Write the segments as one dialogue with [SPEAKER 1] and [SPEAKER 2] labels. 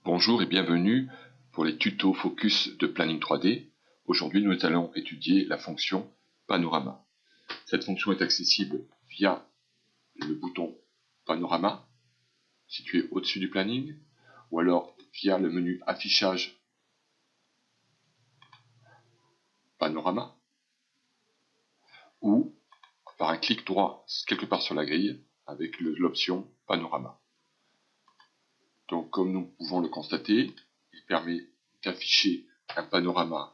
[SPEAKER 1] Bonjour et bienvenue pour les tutos focus de Planning 3D. Aujourd'hui, nous allons étudier la fonction Panorama. Cette fonction est accessible via le bouton Panorama, situé au-dessus du planning, ou alors via le menu Affichage Panorama, ou par un clic droit quelque part sur la grille avec l'option Panorama. Donc, comme nous pouvons le constater, il permet d'afficher un panorama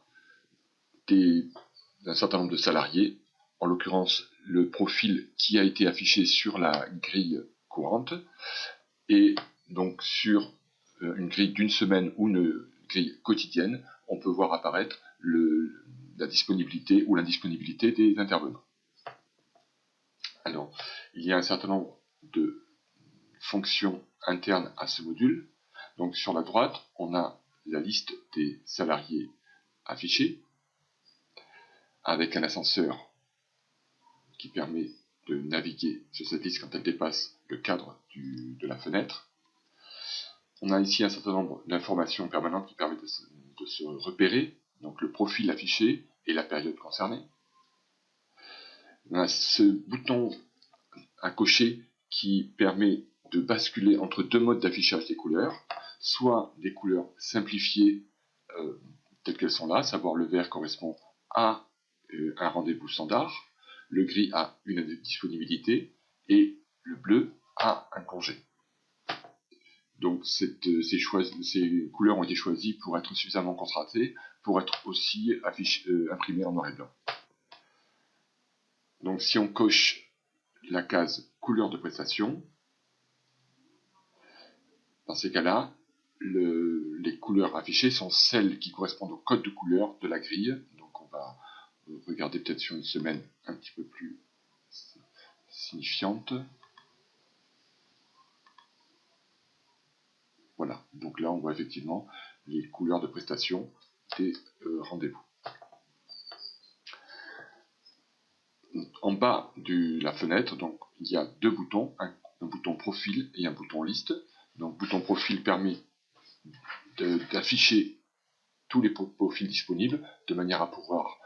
[SPEAKER 1] d'un certain nombre de salariés, en l'occurrence le profil qui a été affiché sur la grille courante, et donc sur une grille d'une semaine ou une grille quotidienne, on peut voir apparaître la disponibilité ou l'indisponibilité des intervenants. Alors, il y a un certain nombre de fonctions internes à ce module. Donc sur la droite, on a la liste des salariés affichés, avec un ascenseur qui permet de naviguer sur cette liste quand elle dépasse le cadre de la fenêtre. On a ici un certain nombre d'informations permanentes qui permettent de se repérer, donc le profil affiché et la période concernée. On a ce bouton à cocher qui permet de basculer entre deux modes d'affichage des couleurs, soit des couleurs simplifiées telles qu'elles sont là, à savoir le vert correspond à un rendez-vous standard, le gris a une disponibilité et le bleu a un congé. Donc ces couleurs ont été choisies pour être suffisamment contrastées, pour être aussi imprimées en noir et blanc. Donc si on coche la case couleur de prestation, dans ces cas-là, les couleurs affichées sont celles qui correspondent au code de couleur de la grille. Donc on va regarder peut-être sur une semaine un petit peu plus signifiante. Voilà, donc là on voit effectivement les couleurs de prestation des rendez-vous. En bas de la fenêtre, donc, il y a deux boutons, un bouton profil et un bouton liste. Donc bouton profil permet d'afficher tous les profils disponibles de manière à pouvoir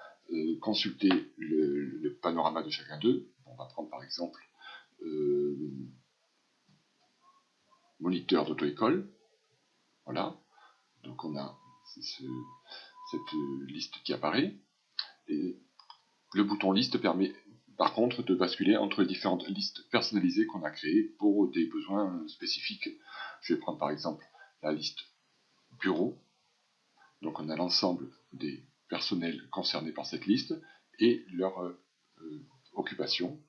[SPEAKER 1] consulter le panorama de chacun d'eux. On va prendre par exemple moniteur d'auto-école. Voilà, donc on a cette liste qui apparaît. Et le bouton liste permet par contre de basculer entre les différentes listes personnalisées qu'on a créées pour des besoins spécifiques. Je vais prendre par exemple la liste bureau. Donc on a l'ensemble des personnels concernés par cette liste et leur occupation.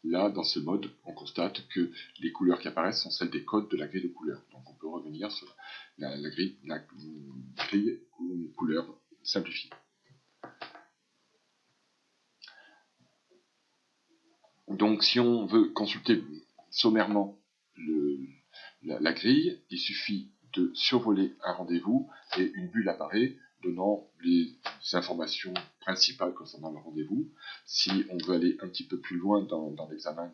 [SPEAKER 1] Là, dans ce mode, on constate que les couleurs qui apparaissent sont celles des codes de la grille de couleurs. Donc on peut revenir sur la grille ou une couleur simplifiée. Donc si on veut consulter sommairement la grille, il suffit de survoler un rendez-vous et une bulle apparaît donnant les informations principales concernant le rendez-vous. Si on veut aller un petit peu plus loin dans l'examen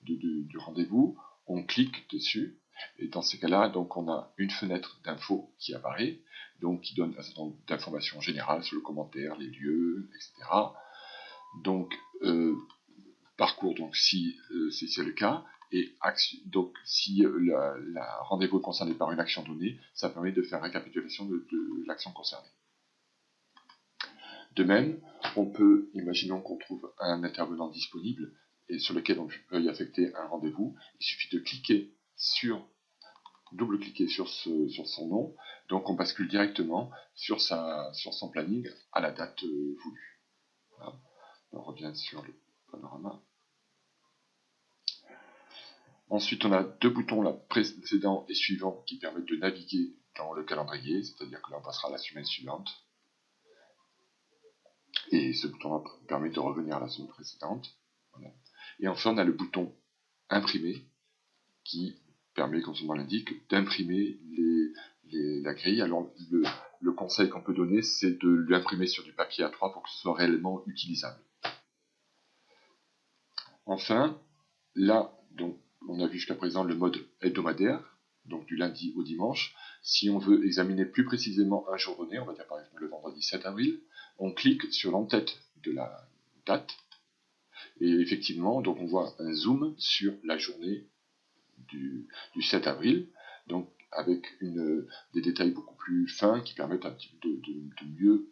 [SPEAKER 1] du rendez-vous, on clique dessus et dans ces cas-là, donc on a une fenêtre d'infos qui apparaît, donc qui donne un certain nombre d'informations générales sur le commentaire, les lieux, etc. Donc parcours, donc si c'est le cas, et donc si la rendez-vous est concerné par une action donnée, ça permet de faire récapitulation de l'action concernée. De même, on peut, imaginons qu'on trouve un intervenant disponible et sur lequel on peut y affecter un rendez-vous, il suffit de double-cliquer sur son nom, donc on bascule directement sur son planning à la date voulue. Voilà. On revient sur le panorama. Ensuite, on a deux boutons, là, précédent et suivant, qui permettent de naviguer dans le calendrier, c'est-à-dire que là, on passera à la semaine suivante. Et ce bouton permet de revenir à la semaine précédente. Voilà. Et enfin, on a le bouton imprimer, qui permet, comme son nom l'indique, d'imprimer la grille. Alors, le conseil qu'on peut donner, c'est de l'imprimer sur du papier A3 pour que ce soit réellement utilisable. Enfin, là, donc, on a vu jusqu'à présent le mode hebdomadaire, donc du lundi au dimanche. Si on veut examiner plus précisément un jour donné, on va dire par exemple le vendredi 7 avril, on clique sur l'en-tête de la date, et effectivement, donc on voit un zoom sur la journée du 7 avril, donc avec des détails beaucoup plus fins qui permettent un petit peu de mieux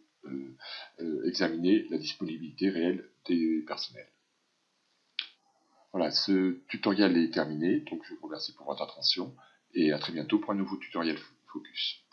[SPEAKER 1] examiner la disponibilité réelle des personnels. Voilà, ce tutoriel est terminé, donc je vous remercie pour votre attention et à très bientôt pour un nouveau tutoriel Focus.